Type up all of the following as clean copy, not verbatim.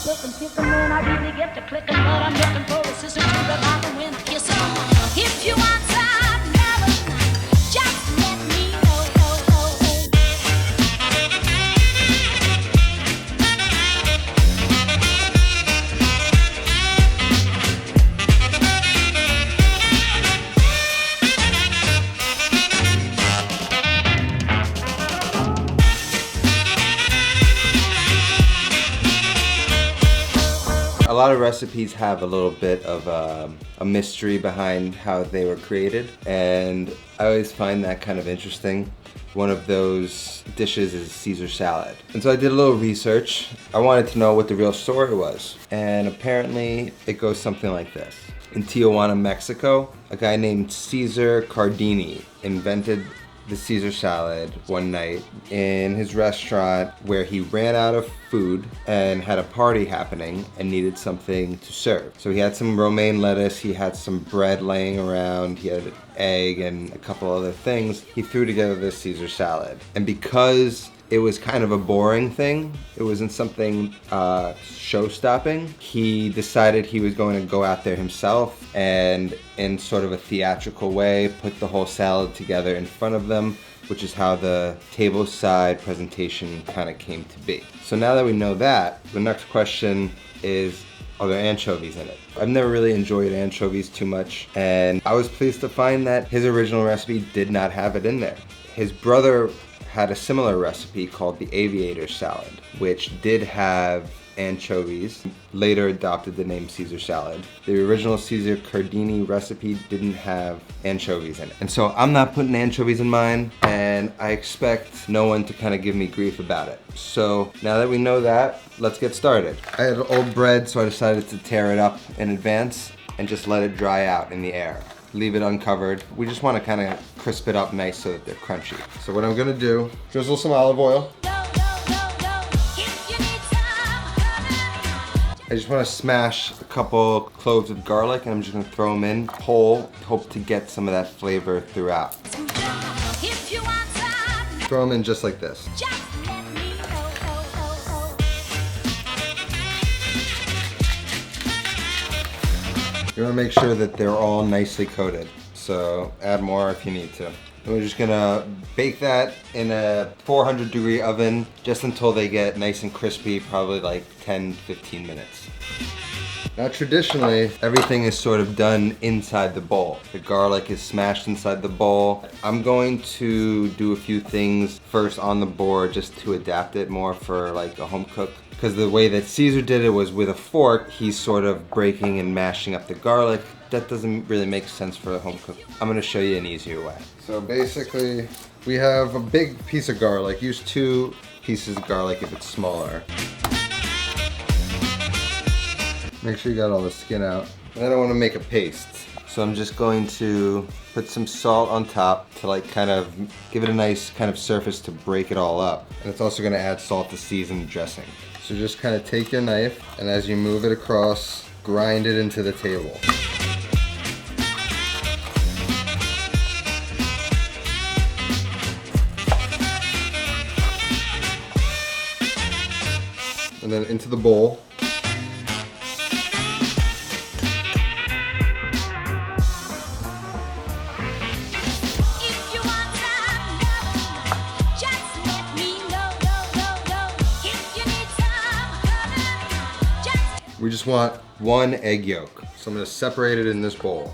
looking, picking when I really get to clicking, but I'm looking for a sister to revive her when I kiss her. If you want some melon, just let me know. A lot of recipes have a little bit of a mystery behind how they were created, and I always find that kind of interesting. One of those dishes is Caesar salad. And so I did a little research. I wanted to know what the real story was, and apparently it goes something like this. In Tijuana, Mexico, a guy named Caesar Cardini invented the Caesar salad one night in his restaurant where he ran out of food and had a party happening and needed something to serve. So he had some romaine lettuce, he had some bread laying around, he had an egg and a couple other things. He threw together this Caesar salad. And because it was kind of a boring thing, it wasn't something show-stopping, he decided he was going to go out there himself and in sort of a theatrical way put the whole salad together in front of them, which is how the tableside presentation kind of came to be. So now that we know that, the next question is, are there anchovies in it? I've never really enjoyed anchovies too much, and I was pleased to find that his original recipe did not have it in there. His brother had a similar recipe called the Aviator salad, which did have anchovies, later adopted the name Caesar salad. The original Caesar Cardini recipe didn't have anchovies in it. And so I'm not putting anchovies in mine, and I expect no one to kind of give me grief about it. So now that we know that, let's get started. I had old bread, so I decided to tear it up in advance and just let it dry out in the air. Leave it uncovered. We just want to kind of crisp it up nice so that they're crunchy. So what I'm gonna do, drizzle some olive oil. I just want to smash a couple cloves of garlic, and I'm just gonna throw them in whole, hope to get some of that flavor throughout. Throw them in just like this. You want to make sure that they're all nicely coated, so add more if you need to. And we're just gonna bake that in a 400-degree oven just until they get nice and crispy, probably like 10-15 minutes. Now traditionally, everything is sort of done inside the bowl. The garlic is smashed inside the bowl. I'm going to do a few things first on the board just to adapt it more for like a home cook. Because the way that Caesar did it was with a fork, he's sort of breaking and mashing up the garlic. That doesn't really make sense for a home cook. I'm gonna show you an easier way. So basically, we have a big piece of garlic. Use 2 pieces of garlic if it's smaller. Make sure you got all the skin out. And then I want to make a paste. So I'm just going to put some salt on top to like kind of give it a nice kind of surface to break it all up. And it's also gonna add salt to season the dressing. So just kind of take your knife, and as you move it across, grind it into the table. And then into the bowl. We just want 1 egg yolk. So I'm gonna separate it in this bowl.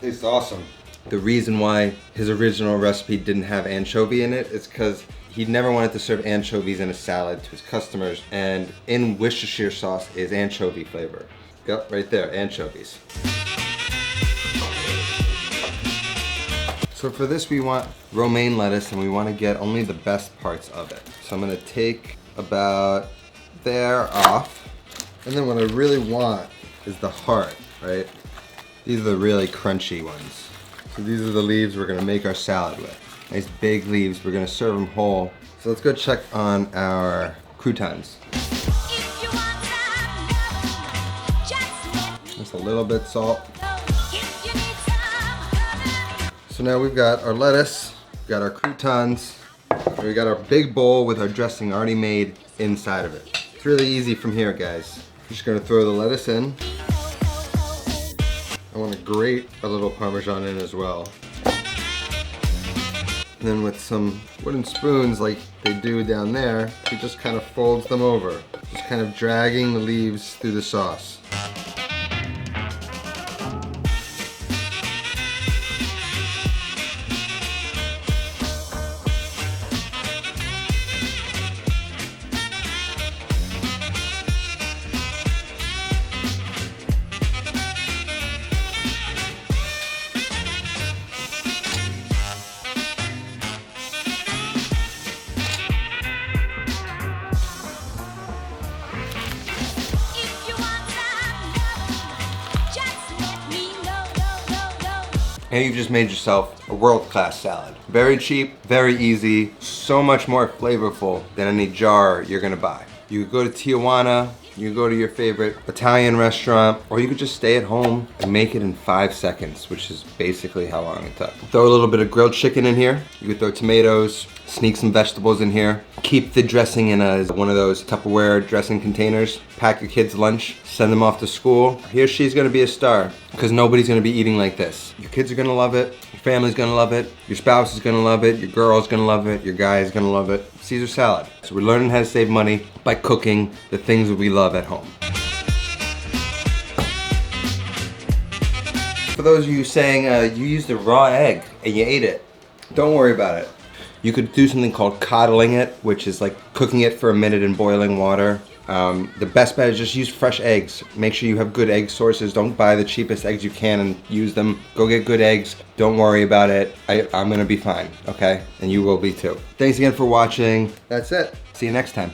Tastes awesome. The reason why his original recipe didn't have anchovy in it is because he never wanted to serve anchovies in a salad to his customers, and in Worcestershire sauce is anchovy flavor. Yep, right there, anchovies. So for this we want romaine lettuce, and we want to get only the best parts of it. So I'm going to take about there off. And then what I really want is the heart, right? These are the really crunchy ones. So these are the leaves we're gonna make our salad with. Nice big leaves, we're gonna serve them whole. So let's go check on our croutons. Just a little bit salt. So now we've got our lettuce, we've got our croutons, and we got our big bowl with our dressing already made inside of it. It's really easy from here, guys. I'm just gonna throw the lettuce in. I want to grate a little Parmesan in as well. And then with some wooden spoons like they do down there, he just kind of folds them over. Just kind of dragging the leaves through the sauce. And you've just made yourself a world-class salad. Very cheap, very easy, so much more flavorful than any jar you're gonna buy. You could go to Tijuana, you could go to your favorite Italian restaurant, or you could just stay at home and make it in 5 seconds, which is basically how long it took. Throw a little bit of grilled chicken in here. You could throw tomatoes, sneak some vegetables in here. Keep the dressing in one of those Tupperware dressing containers. Pack your kids' lunch, send them off to school. He or she's gonna be a star, because nobody's gonna be eating like this. Your kids are gonna love it, your family's gonna love it, your spouse is gonna love it, your girl's gonna love it, your guy is gonna love it. Caesar salad. So we're learning how to save money by cooking the things that we love at home. For those of you saying you used a raw egg and you ate it, don't worry about it. You could do something called coddling it, which is like cooking it for a minute in boiling water. The best bet is just use fresh eggs. Make sure you have good egg sources. Don't buy the cheapest eggs you can and use them. Go get good eggs. Don't worry about it. I'm gonna be fine, okay? And you will be too. Thanks again for watching. That's it. See you next time.